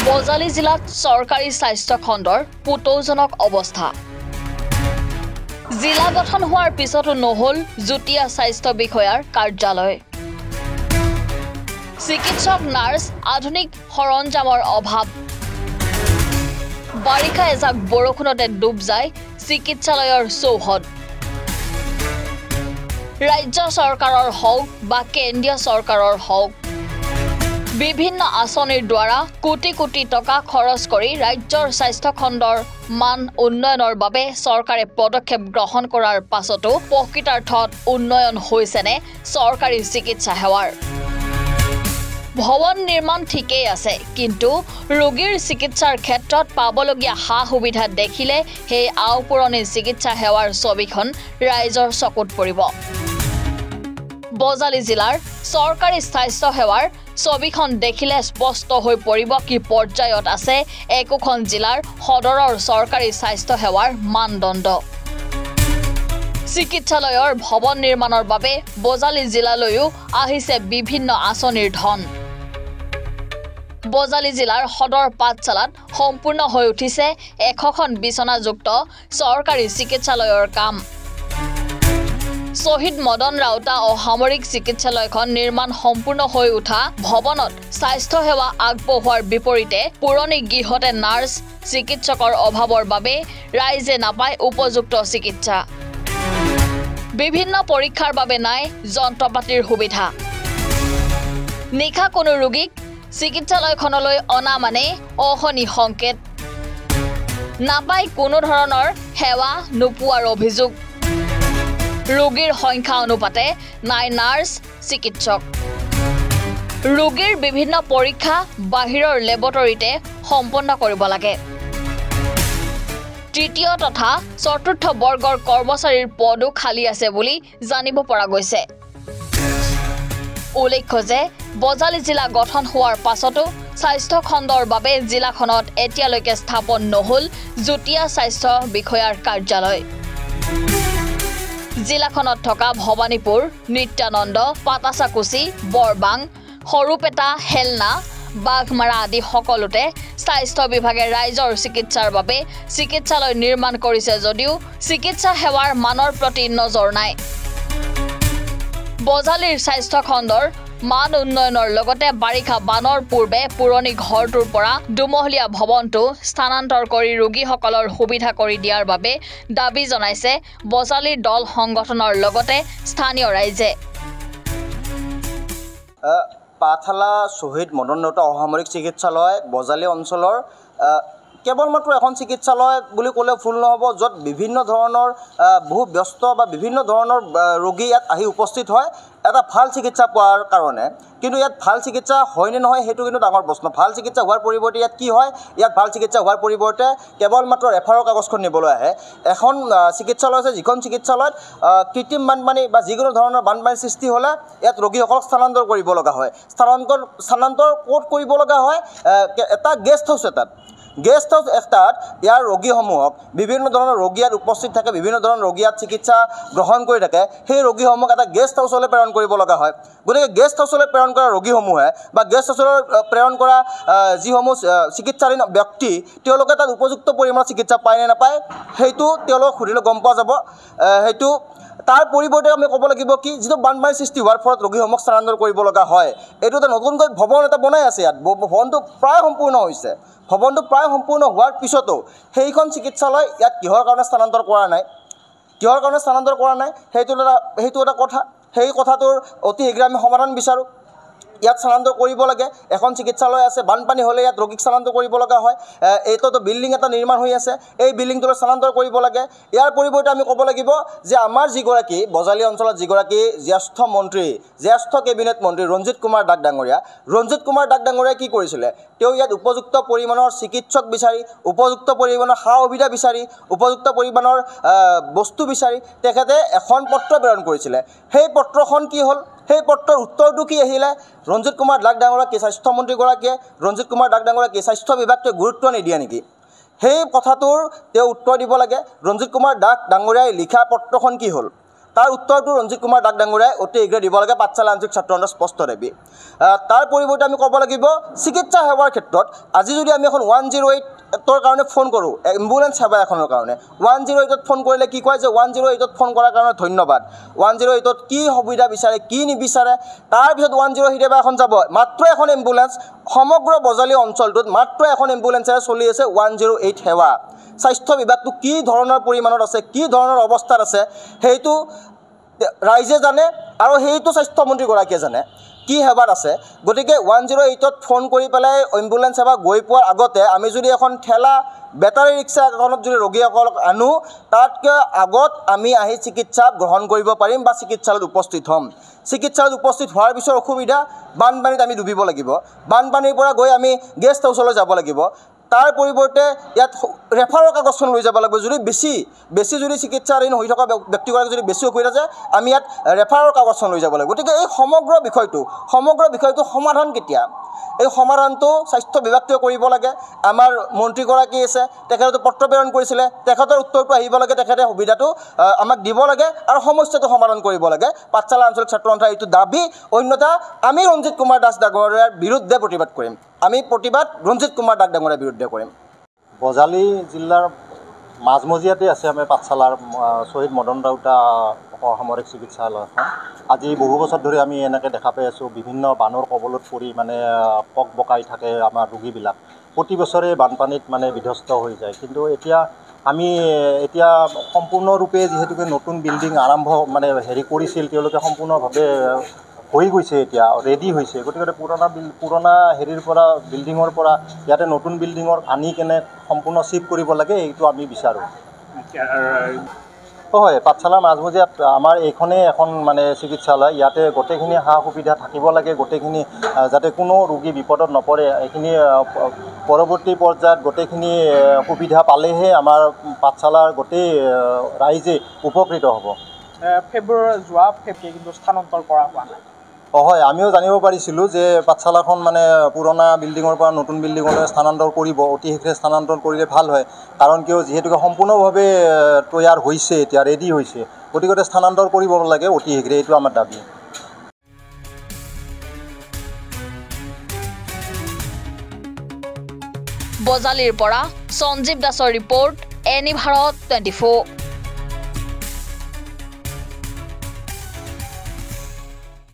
বজালী জিলাত চৰকাৰী স্বাস্থ্য খণ্ডৰ পুতৌজনক অৱস্থা জিলা গঠন হোৱাৰ পিছতো নহল জুটিয়া স্বাস্থ্য বিষয়াৰ কাৰ্যালয় চিকিৎসক নাৰ্ছ আধুনিক সৰঞ্জামৰ অভাৱ বাৰিষা এজাক বৰষুণতে ডুব যায় চিকিৎসালয়ৰ চৌহদ ৰাজ্য চৰকাৰৰ হওক বা কেন্দ্ৰীয় চৰকাৰৰ হওক বিভিন্ন আঁচনিৰ দ্বাৰা কোটি কোটি টকা খৰচ কৰি ৰাজ্যৰ স্বাস্থ্য খণ্ডৰ মান উন্নয়নৰ বাবে চৰকাৰে পদক্ষেপ গ্ৰহণ কৰাৰ পাছতো প্ৰকৃতাৰ্থত উন্নয়ন হৈছেনে চৰকাৰী চিকিৎসা সেৱাৰ ভৱন নিৰ্মাণ ঠিকেই আছে কিন্তু ৰোগীৰ চিকিৎসাৰ ক্ষেত্ৰত পাবলগীয়া সা সুবিধা দেখিলে সেই আওপুৰণি চিকিৎসা সেৱাৰ ছবিখন ৰাইজৰ চকুত পৰিব বজালী জিলাৰ চৰকাৰী স্বাস্থ্য সেৱাৰ ছবিখন দেখিলে স্পষ্ট হৈ পৰিব কি পৰ্যায়ত আছে একোখন জিলাৰ সদৰৰ চৰকাৰী স্বাস্থ্য সেৱাৰ মানদণ্ড চিকিৎসালয়ৰ ভৱন নিৰ্মাণৰ বাবে বজালী জিলালৈও আহিছে বিভিন্ন আঁচনিৰ ধন বজালী জিলাৰ সদৰ পাঠশালাত সম্পূৰ্ণ হৈ উঠিছে 100খন বিছনাযুক্ত চৰকাৰী চিকিৎসালয়ৰ কাম শহীদ মদন ৰাউতা অসামৰিক চিকিৎসালয়খন নিৰ্মাণ সম্পূৰ্ণ হৈ উঠা ভৱনত স্বাস্থ্য সেৱা আগবঢ়োৱাৰ বিপৰীতে পুৰণি গৃহতে নাৰ্ছ চিকিৎসকৰ অভাৱৰ বাবে ৰাইজে নাপায় উপযুক্ত চিকিৎসা বিভিন্ন পৰীক্ষাৰ বাবে নাই যন্ত্ৰপাতিৰ সুবিধা নিশা কোনো ৰোগীক চিকিৎসালয়খনলৈ অনা মানে অহনি সংকেত নাপায় কোনো ধৰণৰ সেৱা নোপোৱাৰ অভিযোগ ৰোগীৰ সংখ্যা অনুপাতে নাই নাৰ্ছ চিকিৎসক ৰোগীৰ বিভিন্ন পৰীক্ষা বাহিৰৰ লেবৰেটৰীতে সম্পন্ন কৰিব লাগে তৃতীয় তথা চতুৰ্থ বৰ্গৰ কৰ্মচাৰীৰ পদো খালী আছে বুলি জানিব পৰা গৈছে উল্লেখ্য যে বজালী জিলা গঠন হোৱাৰ পাছতো স্বাস্থ্য খণ্ডৰ বাবে জিলাখনত এতিয়ালৈকে স্থাপন নহল জুটিয়া স্বাস্থ্য বিষয়াৰ কাৰ্যালয় জিলাখনত থকা ভৱানীপুৰ নিত্যানন্দ পাতাচাকুচি বৰবাং সৰুপেটা হেলনা বাঘমাৰা আদি সকলোতে স্বাস্থ্য বিভাগে ৰাইজৰ চিকিৎসাৰ বাবে চিকিৎসালয় নিৰ্মাণ কৰিছে যদিও চিকিৎসা সেৱাৰ মানৰ প্ৰতি নজৰ নাই বজালীৰ স্বাস্থ্য খণ্ডৰ মান উন্নয়নৰ লগতে বাৰিষা বানৰ পূৰ্বে পুৰণি ঘৰটোৰ পৰা দুমহলীয়া ভৱনটো স্থানান্তৰ কৰি ৰোগীসকলৰ সুবিধা কৰি দিয়াৰ বাবে দাবী জনাইছে বজালীৰ দল সংগঠনৰ লগতে স্থানীয় ৰাইজে পাঠশালা শহীদ মদন ৰাউতা অসামৰিক চিকিৎসালয় বজালী অঞ্চলৰ কেৱল মাত্ৰ এখন চিকিৎসালয় বুলি ক'লে ভুল নহ'ব য'ত বিভিন্ন ধৰণৰ বহু ব্যস্ত বা বিভিন্ন ধৰণৰ ৰোগী ইয়াত আহি উপস্থিত হয় এটা ভাল চিকিৎসা পোৱাৰ কাৰণে কিন্তু ইয়াত ভাল চিকিৎসা হয়নে নহয় সেইটো কিন্তু ডাঙৰ প্ৰশ্ন ভাল চিকিৎসা হোৱাৰ পৰিৱৰ্তে ইয়াত কি হয় ইয়াত ভাল চিকিৎসা হোৱাৰ পৰিৱৰ্তে কেৱল মাত্ৰ ৰেফাৰৰ কাগজখন নিবলৈ আহে এখন চিকিৎসালয় আছে যিখন চিকিৎসালয়ত কৃত্ৰিম বানপানী বা যিকোনো ধৰণৰ বানপানীৰ সৃষ্টি হ'লে ইয়াত ৰোগীসকলক স্থানান্তৰ কৰিব লগা হয় স্থানান্তৰ ক'ত কৰিব লগা হয় এটা গেষ্ট হাউচ এটাত গেষ্ট হাউচ এটাত ইয়াৰ ৰোগীসমূহক বিভিন্ন ধৰণৰ ৰোগী ইয়াত উপস্থিত থাকে বিভিন্ন ধৰণৰ ৰোগী ইয়াত চিকিৎসা গ্ৰহণ কৰি থাকে সেই ৰোগীসমূহক এটা গেষ্ট হাউচলৈ প্ৰেৰণ কৰিব লগা হয় গতিকে গেষ্ট হাউচলৈ প্ৰেৰণ কৰা ৰোগীসমূহে বা গেষ্ট হাউচলৈ প্ৰেৰণ কৰা যিসমূহ চিকিৎসাধীন ব্যক্তি তেওঁলোকে তাত উপযুক্ত পৰিমাণৰ চিকিৎসা পায় নে নাপায় সেইটো তেওঁলোকক সুধিলে গম পোৱা যাব সেইটো তাৰ পৰিৱৰ্তে আমি ক'ব লাগিব কি যিটো বানপানীৰ সৃষ্টি হোৱাৰ ফলত ৰোগীসমূহক স্থানান্তৰ কৰিব লগা হয় এইটো এটা নতুনকৈ ভৱন এটা বনাই আছে ইয়াত ভৱনটো প্ৰায় সম্পূৰ্ণ হৈছে ভৱনটো প্ৰায় সম্পূৰ্ণ হোৱাৰ পিছতো সেইখন চিকিৎসালয় ইয়াত কিহৰ কাৰণে স্থানান্তৰ কৰা নাই সেইটো এটা কথা সেই কথাটোৰ অতি শীঘ্ৰে আমি সমাধান বিচাৰোঁ ইয়াত স্থানান্তৰ কৰিব লাগে এখন চিকিৎসালয় আছে বানপানী হ'লে ইয়াত ৰোগীক স্থানান্তৰ কৰিব লগা হয় এইটোতো বিল্ডিং এটা নিৰ্মাণ হৈ আছে এই বিল্ডিংটোলৈ স্থানান্তৰ কৰিব লাগে ইয়াৰ পৰিৱৰ্তে আমি ক'ব লাগিব যে আমাৰ যিগৰাকী বজালী অঞ্চলত যিগৰাকী জ্যেষ্ঠ মন্ত্ৰী জ্যেষ্ঠ কেবিনেট মন্ত্ৰী ৰঞ্জিত কুমাৰ দাস ডাঙৰীয়া কি কৰিছিলে তেওঁ ইয়াত উপযুক্ত পৰিমাণৰ চিকিৎসক বিচাৰি উপযুক্ত পৰিমাণৰ সা সুবিধা বিচাৰি উপযুক্ত পৰিমাণৰ বস্তু বিচাৰি তেখেতে এখন পত্ৰ প্ৰেৰণ কৰিছিলে সেই পত্ৰখন কি হ'ল সেই পত্ৰৰ উত্তৰটো কি আহিলে ৰঞ্জিত কুমাৰ দাস ডাঙৰীয়া স্বাস্থ্যমন্ত্ৰীগৰাকীয়ে ৰঞ্জিত কুমাৰ দাস ডাঙৰীয়া স্বাস্থ্য বিভাগটোৱে গুৰুত্ব নিদিয়ে নেকি সেই কথাটোৰ তেওঁ উত্তৰ দিব লাগে ৰঞ্জিত কুমাৰ দাস ডাঙৰীয়াই লিখা পত্ৰখন কি হ'ল তাৰ উত্তৰটো ৰঞ্জিত কুমাৰ দাস ডাঙৰীয়াই অতি শীঘ্ৰে দিব লাগে পাঠশালা আঞ্চলিক ছাত্ৰ সন্থাৰ স্পষ্ট দাবী তাৰ পৰিৱৰ্তে আমি ক'ব লাগিব চিকিৎসা সেৱাৰ ক্ষেত্ৰত আজি যদি আমি এখন 108ৰ কাৰণে ফোন কৰোঁ এম্বুলেঞ্চ সেৱা এখনৰ কাৰণে 108ত ফোন কৰিলে কি কয় যে 108ত ফোন কৰাৰ কাৰণে ধন্যবাদ 108ত কি সুবিধা বিচাৰে কি নিবিচাৰে তাৰপিছত 108 সেৱা এখন যাব মাত্ৰ এখন এম্বুলেঞ্চ সমগ্ৰ বজালী অঞ্চলটোত মাত্ৰ এখন এম্বুলেঞ্চেৰে চলি আছে 108 সেৱা স্বাস্থ্য বিভাগটো কি ধৰণৰ পৰিমাণত আছে কি ধৰণৰ অৱস্থাত আছে সেইটো ৰাইজে জানে আৰু সেইটো স্বাস্থ্যমন্ত্ৰীগৰাকীয়ে জানে কি সেৱাত আছে গতিকে 108ত ফোন কৰি পেলাই এম্বুলেঞ্চ সেৱা গৈ পোৱাৰ আগতে আমি যদি এখন ঠেলা বেটাৰী ৰিক্সা এখনত যদি ৰোগীসকলক আনো তাতকৈ আগত আমি আহি চিকিৎসা গ্ৰহণ কৰিব পাৰিম বা চিকিৎসালয়ত উপস্থিত হ'ম চিকিৎসালয়ত উপস্থিত হোৱাৰ পিছৰ অসুবিধা বানপানীত আমি ডুবিব লাগিব বানপানীৰ পৰা গৈ আমি গেষ্ট হাউচলৈ যাব লাগিব তাৰ পৰিৱৰ্তে ইয়াত ৰেফাৰৰ কাগজখন লৈ যাব লাগিব যদি বেছি যদি চিকিৎসাধীন হৈ থকা ব্যক্তিগৰাকী যদি বেছি অসুবিধা আছে আমি ইয়াত ৰেফাৰৰ কাগজখন লৈ যাব লাগিব গতিকে এই সমগ্ৰ বিষয়টো সমাধান কেতিয়া এই সমাধানটো স্বাস্থ্য বিভাগটোৱে কৰিব লাগে আমাৰ মন্ত্ৰীগৰাকী আছে তেখেতে পত্ৰ প্ৰেৰণ কৰিছিলে তেখেতৰ উত্তৰটো আহিব লাগে তেখেতে সুবিধাটো আমাক দিব লাগে আৰু সমস্যাটো সমাধান কৰিব লাগে পাঠশালা আঞ্চলিক ছাত্ৰ সন্থাৰ এইটো দাবী অন্যথা আমি ৰঞ্জিত কুমাৰ দাস ডাঙৰীয়াৰ বিৰুদ্ধে প্ৰতিবাদ কৰিম আমি প্ৰতিবাদ ৰঞ্জিত কুমাৰ দাস ডাঙৰীয়াৰ বিৰুদ্ধে কৰিম বজালী জিলাৰ মাজমজিয়াতে আছে আমি পাঠশালাৰ শ্বহীদ মদন ৰাউতা অসামৰিক চিকিৎসালয়খন আজি বহু বছৰ ধৰি আমি এনেকৈ দেখা পাই আছোঁ বিভিন্ন বানৰ কবলত পৰি মানে পক বকাই থাকে আমাৰ ৰোগীবিলাক প্ৰতি বছৰে বানপানীত মানে বিধ্বস্ত হৈ যায় কিন্তু আমি এতিয়া সম্পূৰ্ণৰূপে যিহেতুকে নতুন বিল্ডিং আৰম্ভ মানে কৰিছিল তেওঁলোকে সম্পূৰ্ণভাৱে হৈ গৈছে এতিয়া ৰেডি হৈছে গতিকে পুৰণা হেৰিৰ পৰা বিল্ডিঙৰ পৰা ইয়াতে নতুন বিল্ডিঙৰ আনি কেনে সম্পূৰ্ণ শিফ্ট কৰিব লাগে এইটো আমি বিচাৰোঁ হয় পাঠশালাৰ মাজমজিয়াত আমাৰ এইখনেই এখন মানে চিকিৎসালয় ইয়াতে গোটেইখিনি সা সুবিধা থাকিব লাগে গোটেইখিনি যাতে কোনো ৰোগী বিপদত নপৰে এইখিনি পৰৱৰ্তী পৰ্যায়ত গোটেইখিনি সুবিধা পালেহে আমাৰ পাঠশালাৰ গোটেই ৰাইজে উপকৃত হ'ব যোৱা ফেব্ৰুৱাৰী কিন্তু স্থানান্তৰ কৰা হোৱা নাই হয় আমিও জানিব পাৰিছিলোঁ যে পাঠশালাখন মানে পুৰণা বিল্ডিঙৰ পৰা নতুন বিল্ডিঙলৈ স্থানান্তৰ কৰিব অতি শীঘ্ৰে স্থানান্তৰ কৰিলে ভাল হয় কাৰণ কিয় যিহেতুকে সম্পূৰ্ণভাৱে তৈয়াৰ হৈছে এতিয়া ৰেডি হৈছে গতিকে স্থানান্তৰ কৰিব লাগে অতি শীঘ্ৰে এইটো আমাৰ দাবী বজালীৰ পৰা সঞ্জীৱ দাসৰ ৰিপৰ্ট এনি ভাৰত 24